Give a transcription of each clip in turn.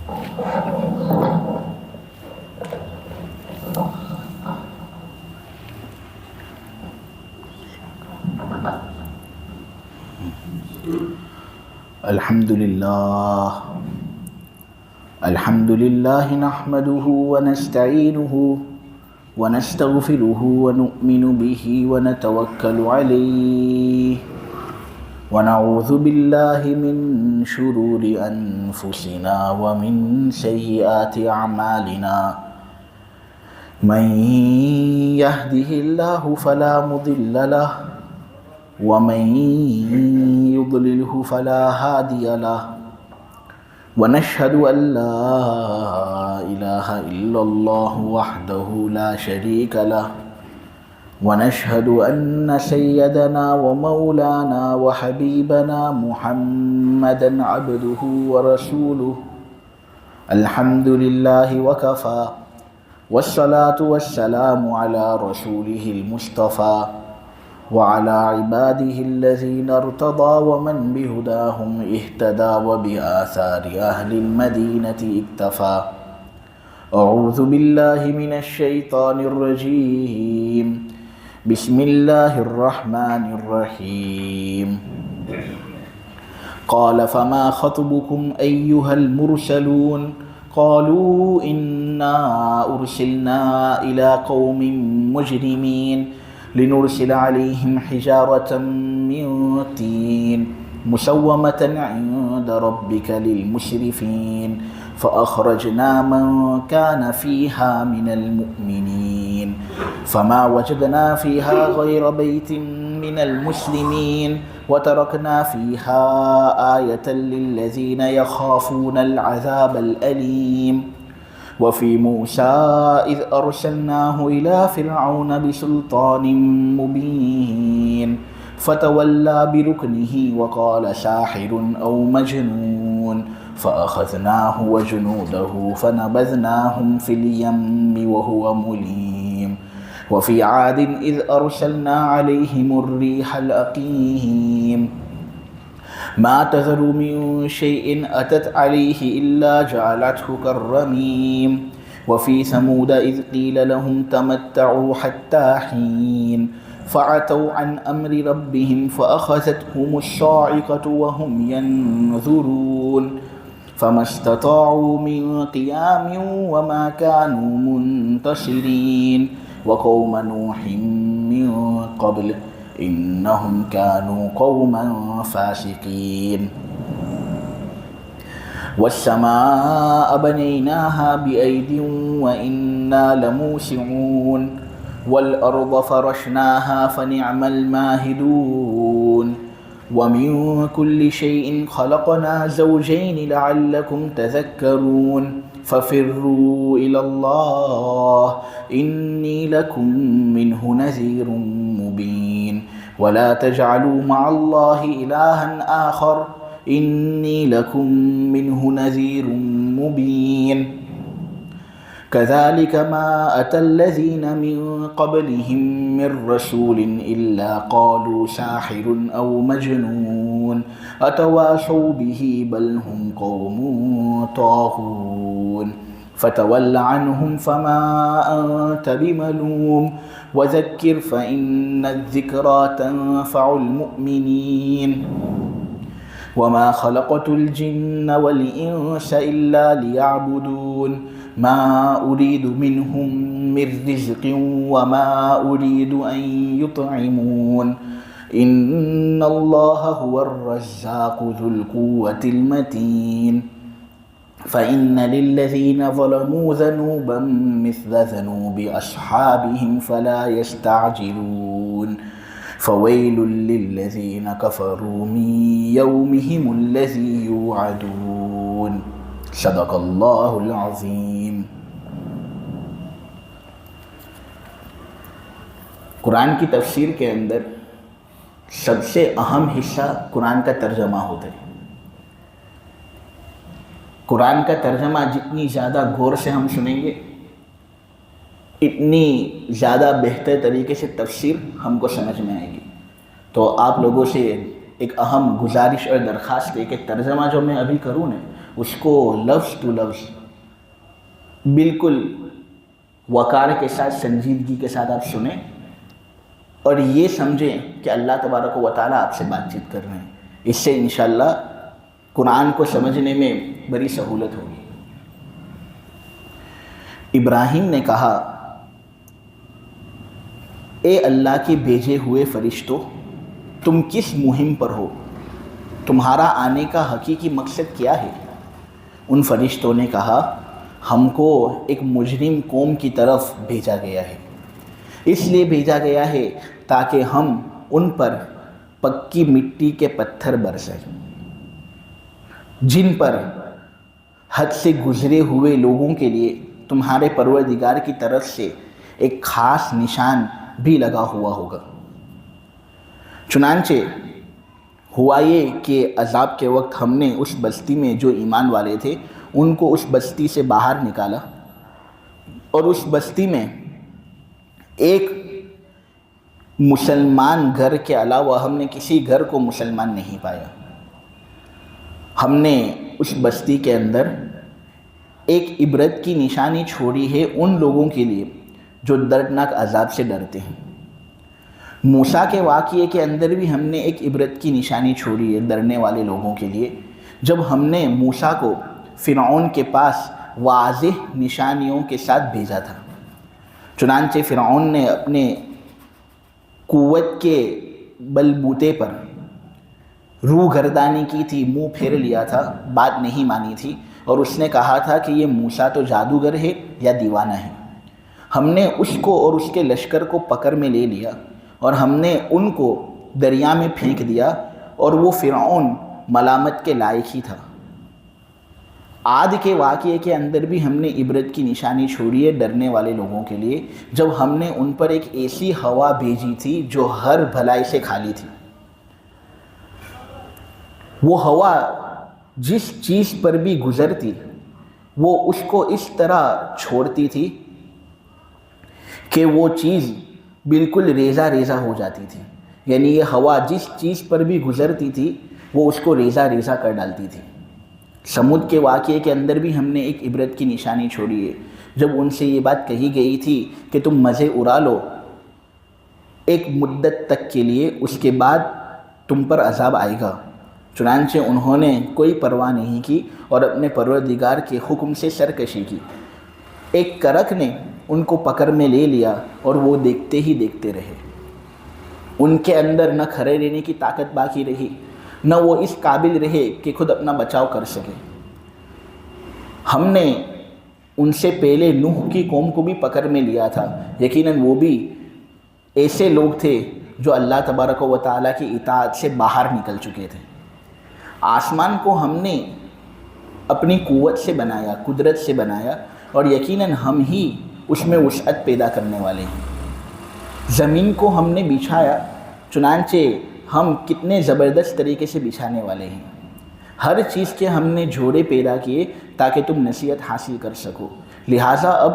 الحمد لله نحمده ونستعينه ونستغفره ونؤمن به ونتوكل عليه ونعوذ بالله من شرور أنفسنا ومن سيئات أعمالنا من يهده الله فلا مضل له ومن يضلله فلا هادي له ونشهد أن لا إله إلا الله وحده لا شريك له ونشهد أن سيدنا ومولانا وحبيبنا محمدا عبده ورسوله الحمد لله وكفى والصلاة والسلام على رسوله المصطفى وعلى عباده الذين ارتضى ومن بهداهم اهتدى وبآثار أهل المدينة اكتفى أعوذ بالله من الشيطان الرجيم بسم الله الرحمن الرحيم قال فما خطبكم أيها المرسلون قالوا إنا أرسلنا إلى قوم مجرمين لنرسل عليهم حجارة من طين مسومة عند ربك للمسرفين فأخرجنا من كان فيها من المؤمنين فما وجدنا فيها غير بيت من المسلمين وتركنا فيها آية للذين يخافون العذاب الأليم وفي موسى إذ أرسلناه إلى فرعون بسلطان مبين فتولى بركنه وقال ساحر أو مجنون فأخذناه وجنوده فنبذناهم في اليم وهو مليم وفي عاد إذ أرسلنا عليهم الريح الأقيم ما تذر من شيء أتت عليه إلا جعلته كالرميم وفي ثمود إذ قيل لهم تمتعوا حتى حين فعتوا عن أمر ربهم فأخذتهم الصاعقة وهم ينظرون فما استطاعوا من قيام وما كانوا منتصرين وقوم نوح من قبل إنهم كانوا قوما فاسقين والسماء بنيناها بأيد وإنا لموسعون والأرض فرشناها فنعم الماهدون ومن كل شيء خلقنا زوجين لعلكم تذكرون ففروا إلى الله إني لكم منه نذير مبين ولا تجعلوا مع الله إلها آخر إني لكم منه نذير مبين كذلك ما أتى الذين من قبلهم من رسول إلا قالوا ساحر أو مجنون أتواصوا به بل هم قوم طاغون فتول عنهم فما أنت بملوم وذكر فإن الذكرى تنفع المؤمنين وما خلقت الجن والإنس إلا ليعبدون ما أريد منهم من رزق وما أريد أن يطعمون إن الله هو الرزاق ذو القوة المتين فإن للذين ظلموا ذنوبا مثل ذنوب أصحابهم فلا يستعجلون فويل للذين كفروا من يومهم الذي يوعدون صدق اللہ العظیم۔ قرآن کی تفسیر کے اندر سب سے اہم حصہ قرآن کا ترجمہ ہوتا ہے۔ قرآن کا ترجمہ جتنی زیادہ غور سے ہم سنیں گے اتنی زیادہ بہتر طریقے سے تفسیر ہم کو سمجھ میں آئے گی۔ تو آپ لوگوں سے ایک اہم گزارش اور درخواست ہے کہ ترجمہ جو میں ابھی کروں نا اس کو لفظ تو لفظ بالکل وقار کے ساتھ، سنجیدگی کے ساتھ آپ سنیں اور یہ سمجھیں کہ اللہ تبارک و تعالیٰ آپ سے بات چیت کر رہے ہیں. اس سے انشاءاللہ قرآن کو سمجھنے میں بڑی سہولت ہوگی. ابراہیم نے کہا، اے اللہ کے بھیجے ہوئے فرشتوں، تم کس مہم پر ہو؟ تمہارا آنے کا حقیقی مقصد کیا ہے؟ ان فرشتوں نے کہا، ہم کو ایک مجرم قوم کی طرف بھیجا گیا ہے. اس لیے بھیجا گیا ہے تاکہ ہم ان پر پکی مٹی کے پتھر برسیں جن پر حد سے گزرے ہوئے لوگوں کے لیے تمہارے پروردگار کی طرف سے ایک خاص نشان بھی لگا ہوا ہوگا. چنانچہ ہوا یہ کہ عذاب کے وقت ہم نے اس بستی میں جو ایمان والے تھے ان کو اس بستی سے باہر نکالا، اور اس بستی میں ایک مسلمان گھر کے علاوہ ہم نے کسی گھر کو مسلمان نہیں پایا. ہم نے اس بستی کے اندر ایک عبرت کی نشانی چھوڑی ہے ان لوگوں کے لیے جو دردناک عذاب سے ڈرتے ہیں. موسیٰ کے واقعے کے اندر بھی ہم نے ایک عبرت کی نشانی چھوڑی ہے ڈرنے والے لوگوں کے لیے، جب ہم نے موسیٰ کو فرعون کے پاس واضح نشانیوں کے ساتھ بھیجا تھا. چنانچہ فرعون نے اپنے قوت کے بل بوتے پر روح گردانی کی تھی، منہ پھیر لیا تھا، بات نہیں مانی تھی، اور اس نے کہا تھا کہ یہ موسیٰ تو جادوگر ہے یا دیوانہ ہے. ہم نے اس کو اور اس کے لشکر کو پکڑ میں لے لیا اور ہم نے ان کو دریا میں پھینک دیا، اور وہ فرعون ملامت کے لائق ہی تھا. عاد کے واقعے کے اندر بھی ہم نے عبرت کی نشانی چھوڑی ہے ڈرنے والے لوگوں کے لیے، جب ہم نے ان پر ایک ایسی ہوا بھیجی تھی جو ہر بھلائی سے خالی تھی. وہ ہوا جس چیز پر بھی گزرتی وہ اس کو اس طرح چھوڑتی تھی کہ وہ چیز بالکل ریزہ ریزہ ہو جاتی تھی. یعنی یہ ہوا جس چیز پر بھی گزرتی تھی وہ اس کو ریزہ ریزہ کر ڈالتی تھی. سمود کے واقعے کے اندر بھی ہم نے ایک عبرت کی نشانی چھوڑی ہے، جب ان سے یہ بات کہی گئی تھی کہ تم مزے اڑا لو ایک مدت تک کے لیے، اس کے بعد تم پر عذاب آئے گا. چنانچہ انہوں نے کوئی پرواہ نہیں کی اور اپنے پروردگار کے حکم سے سرکشی کی. ایک کرک نے ان کو پکڑ میں لے لیا اور وہ دیکھتے ہی دیکھتے رہے. ان کے اندر نہ کھڑے رہنے کی طاقت باقی رہی، نہ وہ اس قابل رہے کہ خود اپنا بچاؤ کر سکے. ہم نے ان سے پہلے نوح کی قوم کو بھی پکڑ میں لیا تھا. یقیناً وہ بھی ایسے لوگ تھے جو اللہ تبارک و تعالیٰ کی اطاعت سے باہر نکل چکے تھے. آسمان کو ہم نے اپنی قوت سے بنایا، قدرت سے بنایا، اور یقیناً ہم ہی اس میں وسعت پیدا کرنے والے ہیں. زمین کو ہم نے بچھایا، چنانچہ ہم کتنے زبردست طریقے سے بچھانے والے ہیں. ہر چیز کے ہم نے جوڑے پیدا کیے تاکہ تم نصیحت حاصل کر سکو. لہٰذا اب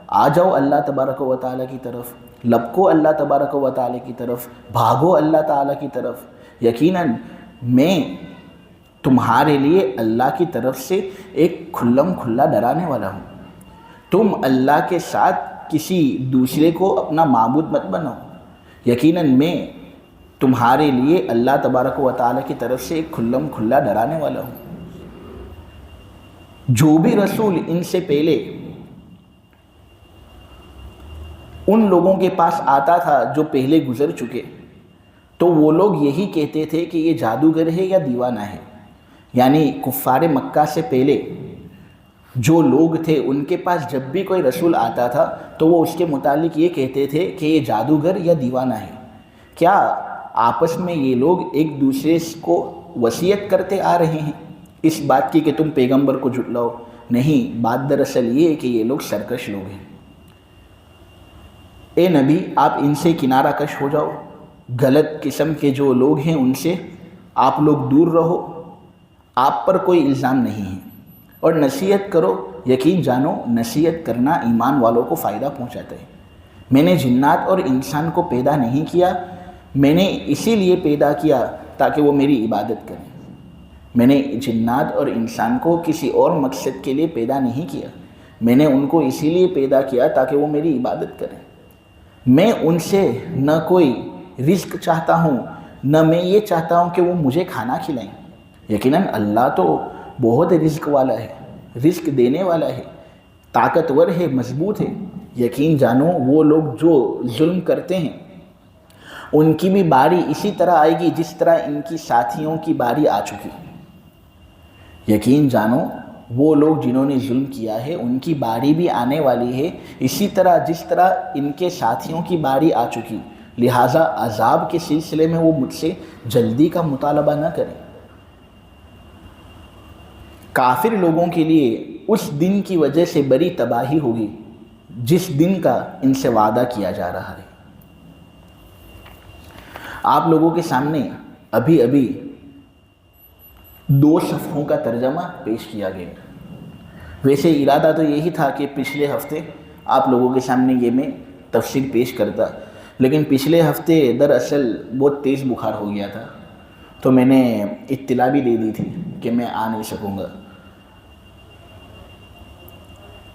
آ جاؤ اللہ تبارک و تعالیٰ کی طرف، لپکو اللہ تبارک و تعالیٰ کی طرف، بھاگو اللہ تعالیٰ کی طرف. یقیناً میں تمہارے لیے اللہ کی طرف سے ایک کھلم کھلا ڈرانے والا ہوں. تم اللہ کے ساتھ کسی دوسرے کو اپنا معبود مت بناؤ. یقیناً میں تمہارے لیے اللہ تبارک و تعالیٰ کی طرف سے ایک کھلم کھلا ڈرانے والا ہوں. جو بھی رسول ان سے پہلے ان لوگوں کے پاس آتا تھا جو پہلے گزر چکے، تو وہ لوگ یہی کہتے تھے کہ یہ جادوگر ہے یا دیوانہ ہے. یعنی کفار مکہ سے پہلے جو لوگ تھے ان کے پاس جب بھی کوئی رسول آتا تھا تو وہ اس کے متعلق یہ کہتے تھے کہ یہ جادوگر یا دیوانہ ہے. کیا آپس میں یہ لوگ ایک دوسرے کو وصیت کرتے آ رہے ہیں اس بات کی کہ تم پیغمبر کو جھٹلاؤ؟ نہیں، بات دراصل یہ ہے کہ یہ لوگ سرکش لوگ ہیں. اے نبی، آپ ان سے کنارہ کش ہو جاؤ. غلط قسم کے جو لوگ ہیں ان سے آپ لوگ دور رہو. آپ پر کوئی الزام نہیں ہے، اور نصیحت کرو. یقین جانو نصیحت کرنا ایمان والوں کو فائدہ پہنچاتا ہے. میں نے جنات اور انسان کو پیدا نہیں کیا، میں نے اسی لیے پیدا کیا تاکہ وہ میری عبادت کریں. میں نے جنات اور انسان کو کسی اور مقصد کے لیے پیدا نہیں کیا، میں نے ان کو اسی لیے پیدا کیا تاکہ وہ میری عبادت کریں۔ میں ان سے نہ کوئی رزق چاہتا ہوں، نہ میں یہ چاہتا ہوں کہ وہ مجھے کھانا کھلائیں۔ یقیناً اللہ تو بہت رزق والا ہے، رزق دینے والا ہے، طاقتور ہے، مضبوط ہے۔ یقین جانو وہ لوگ جو ظلم کرتے ہیں ان کی بھی باری اسی طرح آئے گی جس طرح ان کی ساتھیوں کی باری آ چکی۔ یقین جانو وہ لوگ جنہوں نے ظلم کیا ہے ان کی باری بھی آنے والی ہے اسی طرح جس طرح ان کے ساتھیوں کی باری آ چکی، لہٰذا عذاب کے سلسلے میں وہ مجھ سے جلدی کا مطالبہ نہ کریں۔ کافر لوگوں کے لیے اس دن کی وجہ سے بڑی تباہی ہوگی جس دن کا ان سے وعدہ کیا جا رہا ہے۔ آپ لوگوں کے سامنے ابھی 2 صفحوں کا ترجمہ پیش کیا گیا۔ ویسے ارادہ تو یہی تھا کہ پچھلے ہفتے آپ لوگوں کے سامنے یہ میں تفسیر پیش کرتا، لیکن پچھلے ہفتے دراصل بہت تیز بخار ہو گیا تھا، تو میں نے اطلاع بھی دے دی تھی کہ میں آ نہیں سکوں گا۔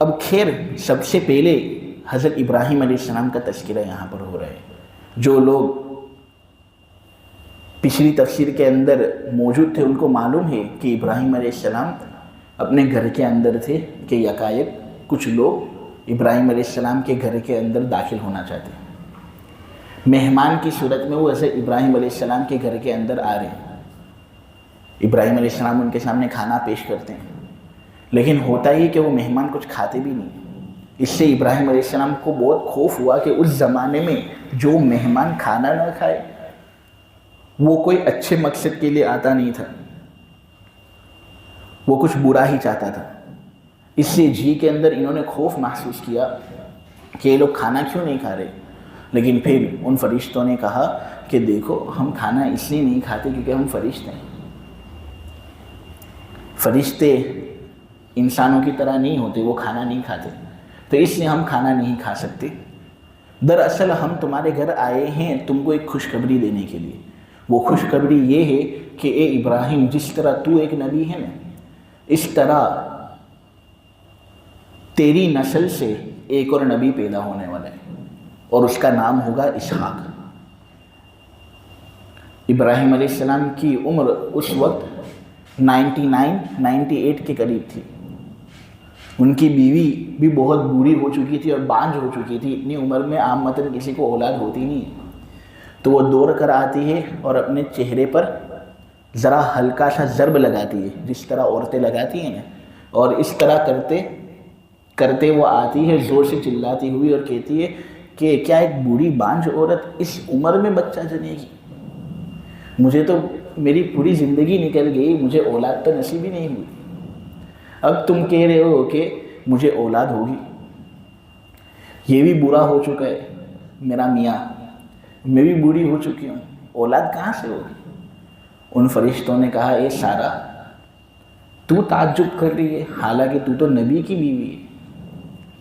اب خیر، سب سے پہلے حضرت ابراہیم علیہ السلام کا تذکرہ یہاں پر ہو رہا ہے۔ جو لوگ پچھلی تفسیر کے اندر موجود تھے ان کو معلوم ہے کہ ابراہیم علیہ السلام اپنے گھر کے اندر تھے کہ یکایک کچھ لوگ ابراہیم علیہ السلام کے گھر کے اندر داخل ہونا چاہتے ہیں۔ مہمان کی صورت میں وہ حضرت ابراہیم علیہ السلام کے گھر کے اندر آ رہے ہیں۔ ابراہیم علیہ السلام ان کے سامنے کھانا پیش کرتے ہیں، لیکن ہوتا ہی کہ وہ مہمان کچھ کھاتے بھی نہیں۔ اس سے ابراہیم علیہ السلام کو بہت خوف ہوا کہ اس زمانے میں جو مہمان کھانا نہ کھائے وہ کوئی اچھے مقصد کے لیے آتا نہیں تھا، وہ کچھ برا ہی چاہتا تھا۔ اس سے جی کے اندر انہوں نے خوف محسوس کیا کہ یہ لوگ کھانا کیوں نہیں کھا رہے۔ لیکن پھر ان فرشتوں نے کہا کہ دیکھو ہم کھانا اس لیے نہیں کھاتے کیونکہ ہم فرشتے ہیں۔ فرشتے انسانوں کی طرح نہیں ہوتے، وہ کھانا نہیں کھاتے، تو اس لیے ہم کھانا نہیں کھا سکتے۔ دراصل ہم تمہارے گھر آئے ہیں تم کو ایک خوشخبری دینے کے لیے۔ وہ خوشخبری یہ ہے کہ اے ابراہیم، جس طرح تو ایک نبی ہے نا، اس طرح تیری نسل سے ایک اور نبی پیدا ہونے والا ہے اور اس کا نام ہوگا اسحاق۔ ابراہیم علیہ السلام کی عمر اس وقت 98 کے قریب تھی۔ ان کی بیوی بھی بہت بوڑھی ہو چکی تھی اور بانجھ ہو چکی تھی۔ اتنی عمر میں عامةً کسی کو اولاد ہوتی نہیں ہے، تو وہ دوڑ کر آتی ہے اور اپنے چہرے پر ذرا ہلکا سا ضرب لگاتی ہے جس طرح عورتیں لگاتی ہیں نا، اور اس طرح کرتے کرتے وہ آتی ہے زور سے چلاتی ہوئی اور کہتی ہے کہ کیا ایک بوڑھی بانجھ عورت اس عمر میں بچہ جنے گی؟ مجھے تو میری پوری زندگی نکل گئی، مجھے اولاد تو نصیب ہی نہیں ہوئی، اب تم کہہ رہے ہو کہ مجھے اولاد ہوگی؟ یہ بھی برا ہو چکا ہے میرا میاں، میں بھی بوڑھی ہو چکی ہوں، اولاد کہاں سے ہوگی؟ ان فرشتوں نے کہا اے سارہ، تو تعجب کر رہی ہے، حالانکہ تو تو نبی کی بیوی ہے،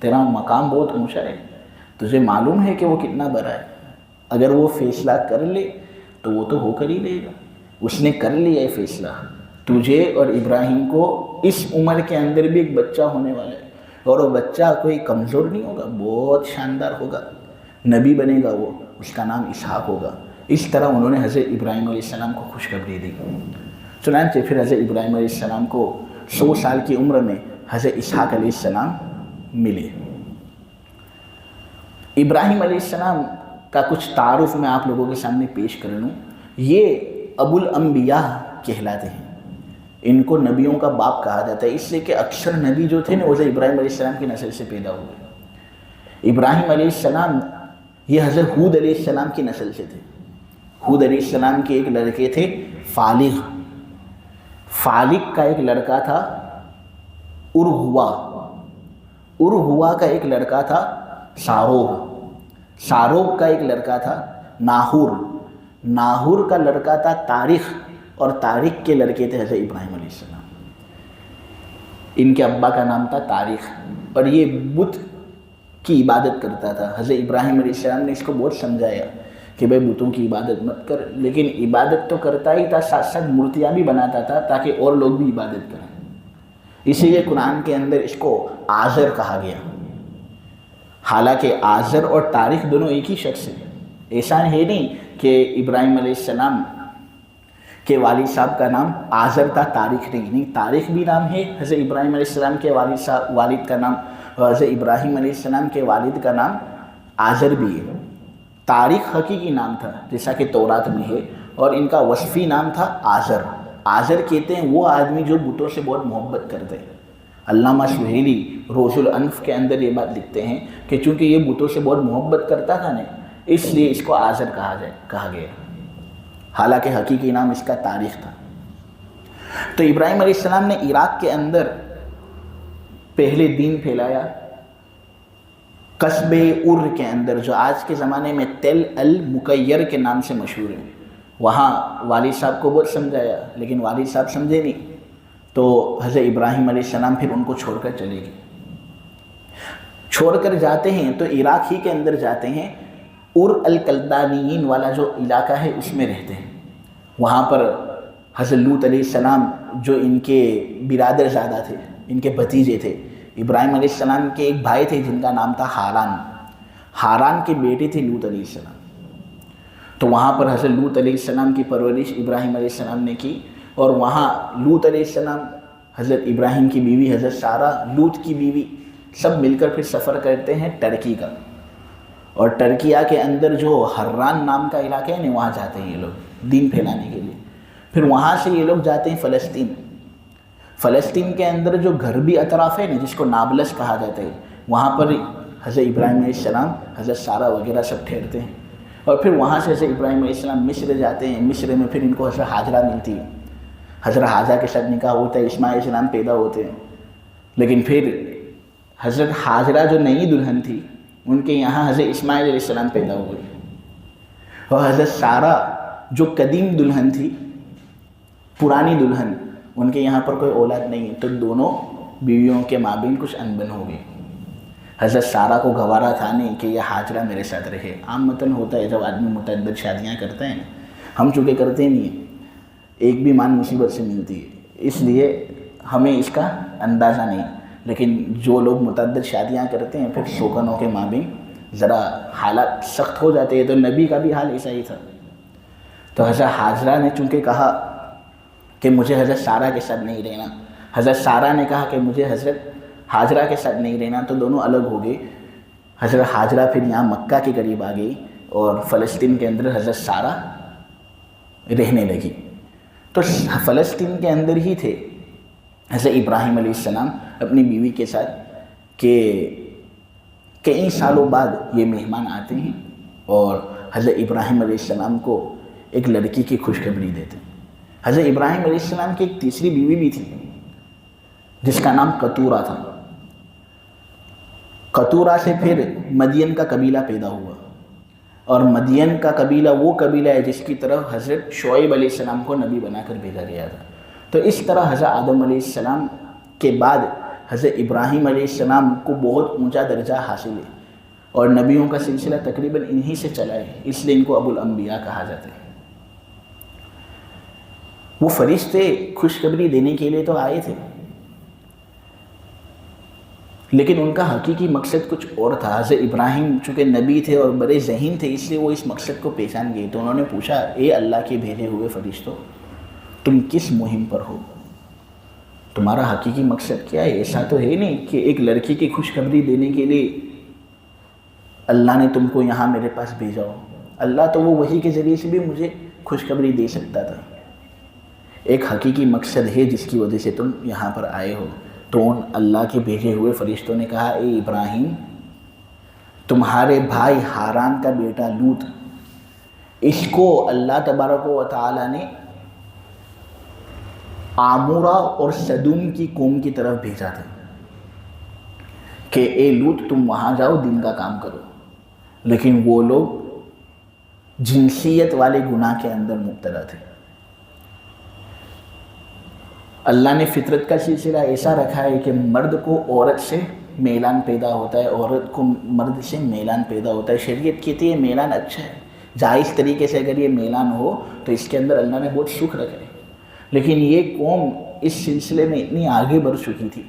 تیرا مقام بہت اونچا ہے، تجھے معلوم ہے کہ وہ کتنا بڑا ہے۔ اگر وہ فیصلہ کر لے تو وہ تو ہو کر ہی لے گا، اس نے کر لیا ہے فیصلہ، تجھے اور ابراہیم کو اس عمر کے اندر بھی ایک بچہ ہونے والا ہے، اور وہ بچہ کوئی کمزور نہیں ہوگا، بہت شاندار ہوگا، نبی بنے گا وہ، اس کا نام اسحاق ہوگا۔ اس طرح انہوں نے حضرت ابراہیم علیہ السلام کو خوشخبری دی۔ چنانچہ پھر حضرت ابراہیم علیہ السلام کو 100 سال کی عمر میں حضرت اسحاق علیہ السلام ملے۔ ابراہیم علیہ السلام کا کچھ تعارف میں آپ لوگوں کے سامنے پیش کر لوں۔ یہ ابو الانبیاء کہلاتے ہیں، ان کو نبیوں کا باپ کہا جاتا ہے، اس لیے کہ اکثر نبی جو تھے نا وہ حضرت ابراہیم علیہ السلام کی نسل سے پیدا ہوئے۔ ابراہیم علیہ السلام یہ حضرت ہود علیہ السلام کی نسل سے تھے۔ ہود علیہ السلام کے ایک لڑکے تھے فالغ، فالغ کا ایک لڑکا تھا ارغوا، ارغوا کا ایک لڑکا تھا ساروغ، ساروغ کا ایک لڑکا تھا ناہور، ناہور کا لڑکا تھا تاریخ، اور تاریخ کے لڑکے تھے حضرت ابراہیم علیہ السلام۔ ان کے ابا کا نام تھا تاریخ، اور یہ بت کی عبادت کرتا تھا۔ حضرت ابراہیم علیہ السلام نے اس کو بہت سمجھایا کہ بھائی بتوں کی عبادت مت کر، لیکن عبادت تو کرتا ہی تھا، ساتھ ساتھ مورتیاں بھی بناتا تھا تاکہ اور لوگ بھی عبادت کریں۔ اسی لیے قرآن کے اندر اس کو آزر کہا گیا، حالانکہ آزر اور طارق دونوں ایک ہی شخص ہیں۔ ایسا ہے نہیں کہ ابراہیم علیہ السلام کے والد صاحب کا نام آزر تھا، طارق نہیں، طارق بھی نام ہے حضرت ابراہیم علیہ السلام کے والد کا نام، اور حضرت ابراہیم علیہ السلام کے والد کا نام آزر بھی ہے۔ طارق حقیقی نام تھا جیسا کہ تورات میں ہے، اور ان کا وصفی نام تھا آزر۔ آزر کہتے ہیں وہ آدمی جو بتوں سے بہت محبت کرتے ہیں۔ علامہ سہیلی روز الانف کے اندر یہ بات لکھتے ہیں کہ چونکہ یہ بتوں سے بہت محبت کرتا تھا نا، اس لیے اس کو آزر کہا گیا، حالانکہ حقیقی نام اس کا طارق تھا۔ تو ابراہیم علیہ السلام نے عراق کے اندر پہلے دین پھیلایا، قصبے ار کے اندر جو آج کے زمانے میں تل المکیر کے نام سے مشہور ہے، وہاں والد صاحب کو بہت سمجھایا، لیکن والد صاحب سمجھے نہیں، تو حضرت ابراہیم علیہ السلام پھر ان کو چھوڑ کر چلے گئے۔ چھوڑ کر جاتے ہیں تو عراق ہی کے اندر جاتے ہیں، ار الکلدانیین والا جو علاقہ ہے اس میں رہتے ہیں۔ وہاں پر حضرت لوط علیہ السلام جو ان کے برادر زادہ تھے، ان کے بھتیجے تھے، ابراہیم علیہ السلام کے ایک بھائی تھے جن کا نام تھا ہاران کے بیٹے تھے لوط علیہ السلام۔ تو وہاں پر حضرت لوط علیہ السلام کی پرورش ابراہیم علیہ السلام نے کی، اور وہاں لوط علیہ السلام، حضرت ابراہیم کی بیوی حضرت سارہ، لوط کی بیوی، سب مل کر پھر سفر کرتے ہیں ترکی کا، اور ترکیہ کے اندر جو حران نام کا علاقہ ہے نا، وہاں جاتے ہیں یہ لوگ دین پھیلانے کے لیے۔ پھر وہاں سے یہ لوگ جاتے ہیں فلسطین کے اندر جو غربی اطراف ہے نا، جس کو نابلس کہا جاتا ہے، وہاں پر حضرت ابراہیم علیہ السلام، حضرت سارہ وغیرہ سب ٹھہرتے ہیں، اور پھر وہاں سے حضرت ابراہیم علیہ السلام مصر جاتے ہیں۔ مصر میں پھر ان کو حضرت حاجرہ ملتی ہے، حضرت حاجرہ کے ساتھ نکاح ہوتا ہے، اسماعیل علیہ السلام پیدا ہوتے ہیں۔ لیکن پھر حضرت حاجرہ جو نئی دلہن تھی، ان کے یہاں حضرت اسماعیل علیہ السلام پیدا ہوئے، اور حضرت سارہ جو قدیم دلہن تھی، پرانی دلہن، ان کے یہاں پر کوئی اولاد نہیں ہے، تو دونوں بیویوں کے مابین کچھ انبن ہو گئی۔ حضرت سارہ کو گوارا تھا نہیں کہ یہ حاجرہ میرے ساتھ رہے۔ عام متن ہوتا ہے جب آدمی متعدد شادیاں کرتے ہیں، ہم چونکہ کرتے نہیں ہیں، ایک بھی مان مصیبت سے ملتی ہے، اس لیے ہمیں اس کا اندازہ نہیں، لیکن جو لوگ متعدد شادیاں کرتے ہیں پھر شوکنوں کے مابین ذرا حالات سخت ہو جاتے ہیں، تو نبی کا بھی حال ایسا ہی تھا۔ تو حضرت حاجرہ نے چونکہ کہا کہ مجھے حضرت سارہ کے ساتھ نہیں رہنا، حضرت سارہ نے کہا کہ مجھے حضرت حاجرہ کے ساتھ نہیں رہنا، تو دونوں الگ ہو گئے۔ حضرت حاجرہ پھر یہاں مکہ کے قریب آ گئی، اور فلسطین کے اندر حضرت سارہ رہنے لگی۔ تو فلسطین کے اندر ہی تھے حضرت ابراہیم علیہ السلام اپنی بیوی کے ساتھ، کہ کئی سالوں بعد یہ مہمان آتے ہیں اور حضرت ابراہیم علیہ السلام کو ایک لڑکی کی خوشخبری دیتے ہیں۔ حضرت ابراہیم علیہ السلام کی ایک تیسری بیوی بھی تھی جس کا نام قطورہ تھا۔ قطورہ سے پھر مدین کا قبیلہ پیدا ہوا، اور مدین کا قبیلہ وہ قبیلہ ہے جس کی طرف حضرت شعیب علیہ السلام کو نبی بنا کر بھیجا گیا تھا۔ تو اس طرح حضرت آدم علیہ السلام کے بعد حضرت ابراہیم علیہ السلام کو بہت اونچا درجہ حاصل ہے، اور نبیوں کا سلسلہ تقریباً انہی سے چلا ہے، اس لیے ان کو ابو الانبیاء کہا جاتا ہے۔ وہ فرشتے خوشخبری دینے کے لیے تو آئے تھے، لیکن ان کا حقیقی مقصد کچھ اور تھا۔ حضرت ابراہیم چونکہ نبی تھے اور بڑے ذہین تھے، اس لیے وہ اس مقصد کو پہچان گئے۔ تو انہوں نے پوچھا، اے اللہ کے بھیجے ہوئے فرشتوں، تم کس مہم پر ہو؟ تمہارا حقیقی مقصد کیا ہے؟ ایسا تو ہے نہیں کہ ایک لڑکی کی خوشخبری دینے کے لیے اللہ نے تم کو یہاں میرے پاس بھیجا ہو۔ اللہ تو وہ وحی کے ذریعے سے بھی مجھے خوشخبری دے سکتا تھا۔ ایک حقیقی مقصد ہے جس کی وجہ سے تم یہاں پر آئے ہو۔ تو ان اللہ کے بھیجے ہوئے فرشتوں نے کہا، اے ابراہیم، تمہارے بھائی ہاران کا بیٹا لوط، اس کو اللہ تبارک و تعالی نے عامورہ اور سدوم کی قوم کی طرف بھیجا تھا کہ اے لوط تم وہاں جاؤ، دین کا کام کرو، لیکن وہ لوگ جنسیت والے گناہ کے اندر مبتلا تھے۔ اللہ نے فطرت کا سلسلہ ایسا رکھا ہے کہ مرد کو عورت سے میلان پیدا ہوتا ہے، عورت کو مرد سے میلان پیدا ہوتا ہے۔ شریعت کہتی ہے میلان اچھا ہے، جائز طریقے سے اگر یہ میلان ہو تو اس کے اندر اللہ نے بہت سکھ رکھے، لیکن یہ قوم اس سلسلے میں اتنی آگے بڑھ چکی تھی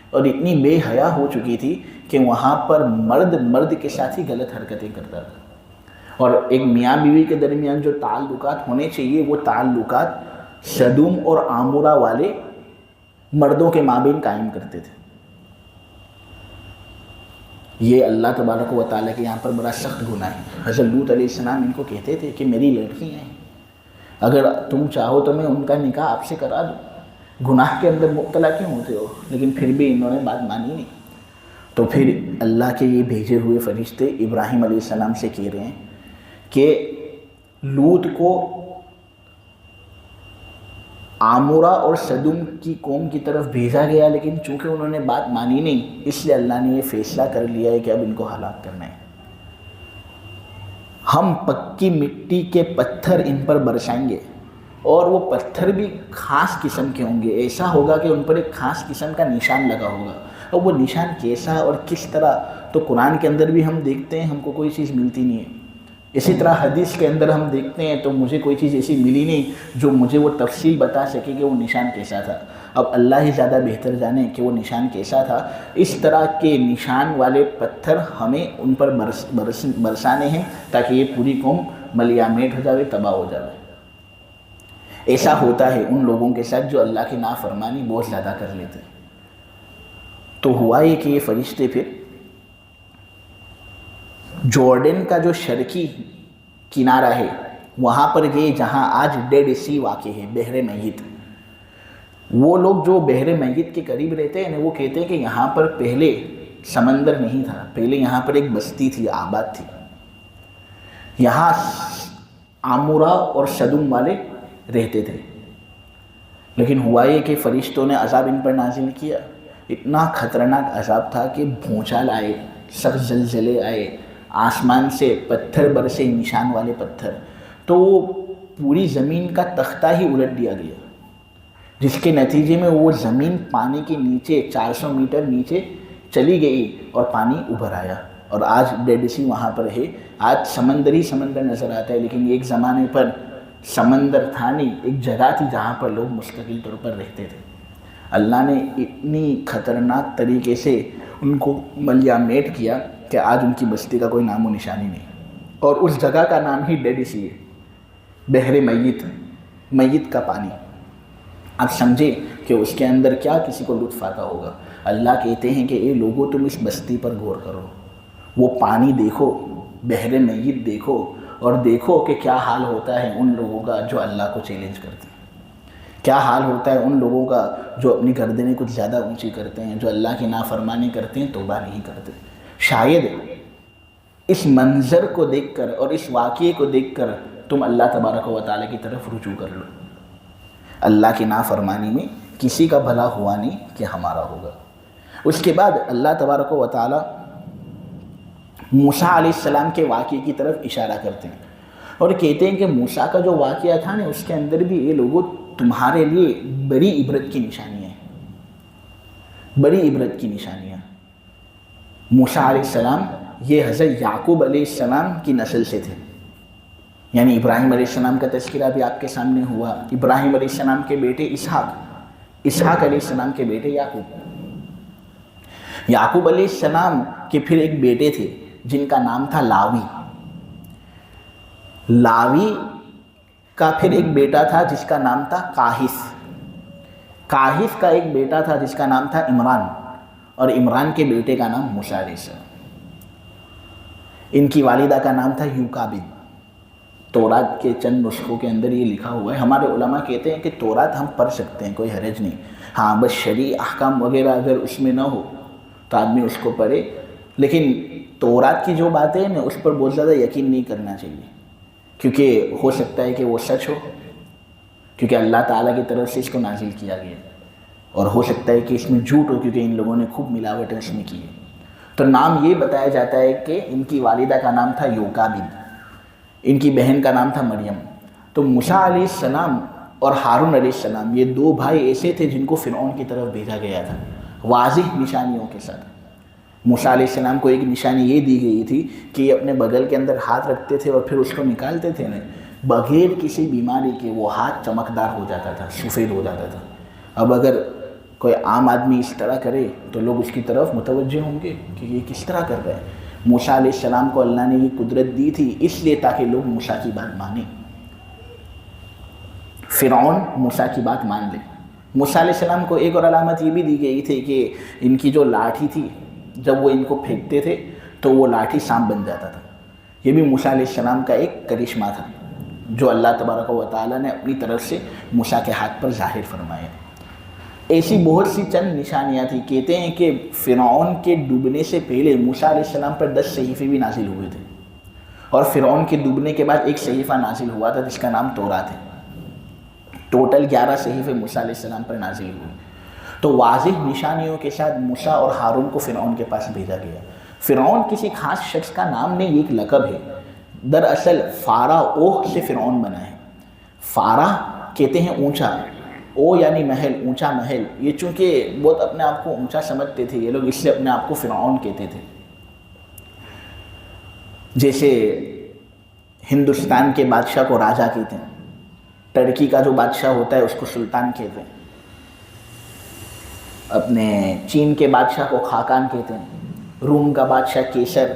اور اتنی بے حیا ہو چکی تھی کہ وہاں پر مرد کے ساتھ ہی غلط حرکتیں کرتا تھا، اور ایک میاں بیوی کے درمیان جو تعلقات ہونے چاہیے وہ تعلقات سدوم اور عامورہ والے مردوں کے مابین قائم کرتے تھے۔ یہ اللہ تبارک و تعالیٰ کے یہاں پر بڑا سخت گناہ ہے۔ حضرت لوط علیہ السلام ان کو کہتے تھے کہ میری لڑکی ہیں، اگر تم چاہو تو میں ان کا نکاح آپ سے کرا دوں، گناہ کے اندر مبتلا کیوں ہوتے ہو؟ لیکن پھر بھی انہوں نے بات مانی نہیں۔ تو پھر اللہ کے یہ بھیجے ہوئے فرشتے ابراہیم علیہ السلام سے کہہ رہے ہیں کہ لوط کو عامورہ اور سدوم کی قوم کی طرف بھیجا گیا، لیکن چونکہ انہوں نے بات مانی نہیں، اس لیے اللہ نے یہ فیصلہ کر لیا ہے کہ اب ان کو ہلاک کرنا ہے۔ ہم پکی مٹی کے پتھر ان پر برسائیں گے، اور وہ پتھر بھی خاص قسم کے ہوں گے، ایسا ہوگا کہ ان پر ایک خاص قسم کا نشان لگا ہوگا، اور وہ نشان کیسا اور کس طرح تو قرآن کے اندر بھی ہم دیکھتے ہیں، ہم کو کوئی چیز ملتی نہیں ہے۔ اسی طرح حدیث کے اندر ہم دیکھتے ہیں تو مجھے کوئی چیز ایسی ملی نہیں جو مجھے وہ تفصیل بتا سکے کہ وہ نشان کیسا تھا۔ اب اللہ ہی زیادہ بہتر جانے کہ وہ نشان کیسا تھا۔ اس طرح کے نشان والے پتھر ہمیں ان پر برسانے ہیں تاکہ یہ پوری قوم ملیامیٹ ہو جائے، تباہ ہو جائے۔ ایسا ہوتا ہے ان لوگوں کے ساتھ جو اللہ کی نافرمانی بہت زیادہ کر لیتے ہیں۔ تو ہوا یہ کہ یہ فرشتے پھر جارڈن کا جو شرقی کنارہ ہے وہاں پر گئے جہاں آج ڈیڈ سی واقع ہے، بحر میت۔ وہ لوگ جو بحر میت کے قریب رہتے ہیں وہ کہتے ہیں کہ یہاں پر پہلے سمندر نہیں تھا، پہلے یہاں پر ایک بستی تھی، آباد تھی، یہاں عامورہ اور سدوم والے رہتے تھے۔ لیکن ہوا یہ کہ فرشتوں نے عذاب ان پر نازل کیا، اتنا خطرناک عذاب تھا کہ بھونچال آئے، سخت زلزلے آئے، آسمان سے پتھر برسے، نشان والے پتھر، تو پوری زمین کا تختہ ہی الٹ دیا گیا، جس کے نتیجے میں وہ زمین پانی کے نیچے 400 میٹر نیچے چلی گئی اور پانی ابھر آیا، اور آج ڈیڈ سی وہاں پر ہے۔ آج سمندر ہی سمندر نظر آتا ہے، لیکن ایک زمانے پر سمندر تھا نہیں، ایک جگہ تھی جہاں پر لوگ مستقل طور پر رہتے تھے۔ اللہ نے اتنی خطرناک طریقے سے ان کو ملیامیٹ کیا کہ آج ان کی بستی کا کوئی نام و نشانی نہیں، اور اس جگہ کا نام ہی ڈیڈ سی ہے، بحر میت، میت کا پانی۔ اب سمجھے کہ اس کے اندر کیا کسی کو لطف آتا ہوگا۔ اللہ کہتے ہیں کہ اے لوگوں تم اس بستی پر غور کرو، وہ پانی دیکھو، بحر میت دیکھو، اور دیکھو کہ کیا حال ہوتا ہے ان لوگوں کا جو اللہ کو چیلنج کرتے ہیں، کیا حال ہوتا ہے ان لوگوں کا جو اپنی گردنیں کچھ زیادہ اونچی کرتے ہیں، جو اللہ کی نافرمانی کرتے ہیں، توبہ نہیں کرتے۔ شاید اس منظر کو دیکھ کر اور اس واقعے کو دیکھ کر تم اللہ تبارک و تعالیٰ کی طرف رجوع کر لو۔ اللہ کی نافرمانی میں کسی کا بھلا ہوا نہیں کہ ہمارا ہوگا۔ اس کے بعد اللہ تبارک و تعالیٰ موسیٰ علیہ السلام کے واقعے کی طرف اشارہ کرتے ہیں اور کہتے ہیں کہ موسیٰ کا جو واقعہ تھا نا، اس کے اندر بھی یہ لوگوں تمہارے لیے بڑی عبرت کی نشانیاں ہیں، بڑی عبرت کی نشانیاں۔ موسیٰ علیہ السلام یہ حضرت یعقوب علیہ السلام کی نسل سے تھے، یعنی ابراہیم علیہ السلام کا تذکرہ بھی آپ کے سامنے ہوا، ابراہیم علیہ السلام کے بیٹے اسحاق، اسحاق علیہ السلام کے بیٹے یعقوب، یعقوب علیہ السلام کے پھر ایک بیٹے تھے جن کا نام تھا لاوی، لاوی کا پھر ایک بیٹا تھا جس کا نام تھا کاہس، کاہس کا ایک بیٹا تھا جس کا نام تھا عمران، اور عمران کے بیٹے کا نام موسیٰ علیہ السلام۔ ان کی والدہ کا نام تھا یوکابد۔ تورات کے چند نسخوں کے اندر یہ لکھا ہوا ہے۔ ہمارے علماء کہتے ہیں کہ تورات ہم پڑھ سکتے ہیں، کوئی حرج نہیں، ہاں بس شرعی احکام وغیرہ اگر اس میں نہ ہو تو آدمی اس کو پڑھے، لیکن تورات کی جو باتیں ہیں نا اس پر بہت زیادہ یقین نہیں کرنا چاہیے، کیونکہ ہو سکتا ہے کہ وہ سچ ہو، کیونکہ اللہ تعالیٰ کی طرف سے اس کو نازل کیا گیا، اور ہو سکتا ہے کہ اس میں جھوٹ ہو کیونکہ ان لوگوں نے خوب ملاوٹیں اس میں کی ہے۔ تو نام یہ بتایا جاتا ہے کہ ان کی والدہ کا نام تھا یوکابد، ان کی بہن کا نام تھا مریم۔ تو موسیٰ علیہ السلام اور ہارون علیہ السلام یہ دو بھائی ایسے تھے جن کو فرعون کی طرف بھیجا گیا تھا واضح نشانیوں کے ساتھ، موسیٰ علیہ السلام کو ایک نشانی یہ دی گئی تھی کہ یہ اپنے بغل کے اندر ہاتھ رکھتے تھے اور پھر اس کو نکالتے تھے نا، بغیر کسی بیماری کے وہ ہاتھ چمکدار ہو جاتا تھا، سفید ہو جاتا تھا۔ اب اگر کوئی عام آدمی اس طرح کرے تو لوگ اس کی طرف متوجہ ہوں گے کہ یہ کس طرح کر رہا ہے۔ موسیٰ علیہ السلام کو اللہ نے یہ قدرت دی تھی اس لیے تاکہ لوگ موسیٰ کی بات مانیں، فرعون موسیٰ کی بات مان لے۔ موسیٰ علیہ السلام کو ایک اور علامت یہ بھی دی گئی تھی کہ ان کی جو لاٹھی تھی جب وہ ان کو پھینکتے تھے تو وہ لاٹھی سانپ بن جاتا تھا۔ یہ بھی موسیٰ علیہ السلام کا ایک کرشمہ تھا جو اللہ تبارک و تعالیٰ نے اپنی طرف سے موسیٰ کے ہاتھ پر ظاہر فرمایا۔ ایسی بہت سی چند نشانیاں تھیں۔ کہتے ہیں کہ فرعون کے ڈوبنے سے پہلے موسیٰ علیہ السلام پر 10 صحیفے بھی نازل ہوئے تھے، اور فرعون کے ڈوبنے کے بعد ایک صحیفہ نازل ہوا تھا جس کا نام تورات ہے۔ ٹوٹل 11 صحیفے موسیٰ علیہ السلام پر نازل ہوئے۔ تو واضح نشانیوں کے ساتھ موسیٰ اور ہارون کو فرعون کے پاس بھیجا گیا۔ فرعون کسی خاص شخص کا نام نہیں، ایک لقب ہے۔ دراصل فارا اوہ سے فرعون بنا ہے۔ فارا کہتے ہیں اونچا، او یعنی محل، اونچا محل۔ یہ چونکہ بہت اپنے آپ کو اونچا سمجھتے تھے یہ لوگ، اس لیے اپنے آپ کو فرعون کہتے تھے۔ جیسے ہندوستان کے بادشاہ کو راجا کہتے ہیں، ترکی کا جو بادشاہ ہوتا ہے اس کو سلطان کہتے ہیں، اپنے چین کے بادشاہ کو خاقان کہتے ہیں، روم کا بادشاہ کیسر،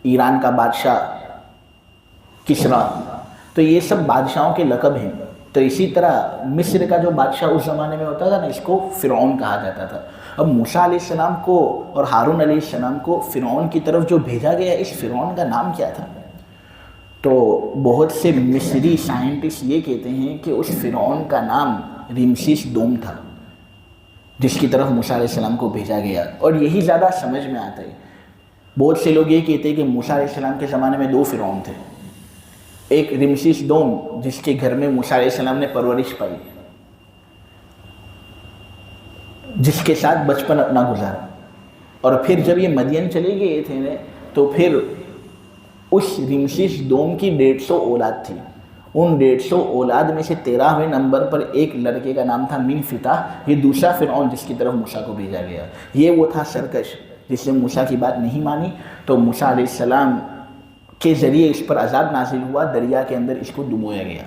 ایران کا بادشاہ کسرا۔ تو یہ سب بادشاہوں کے لقب ہیں۔ تو اسی طرح مصر کا جو بادشاہ اس زمانے میں ہوتا تھا نا، اس کو فرعون کہا جاتا تھا۔ اب موسیٰ علیہ السلام کو اور ہارون علیہ السلام کو فرعون کی طرف جو بھیجا گیا، اس فرعون کا نام کیا تھا؟ تو بہت سے مصری سائنٹسٹ یہ کہتے ہیں کہ اس فرعون کا نام رمسیس دوم تھا جس کی طرف موسیٰ علیہ السلام کو بھیجا گیا، اور یہی زیادہ سمجھ میں آتا ہے۔ بہت سے لوگ یہ کہتے ہیں کہ موسیٰ علیہ السلام کے زمانے میں 2 فرعون تھے، ایک رمسیس دوم جس کے گھر میں موسیٰ علیہ السلام نے پرورش پائی، جس کے ساتھ بچپن اپنا گزارا، اور پھر جب یہ مدین چلے گئے تھے تو پھر اس رمسیس دوم کی 150 اولاد تھی۔ ان 150 اولاد میں سے 13ویں نمبر پر ایک لڑکے کا نام تھا منفتح، یہ دوسرا فرعون جس کی طرف موسیٰ کو بھیجا گیا۔ یہ وہ تھا سرکش جس نے موسیٰ کی بات نہیں مانی، تو موسیٰ علیہ السلام کے ذریعے اس پر عذاب نازل ہوا، دریا کے اندر اس کو ڈبویا گیا۔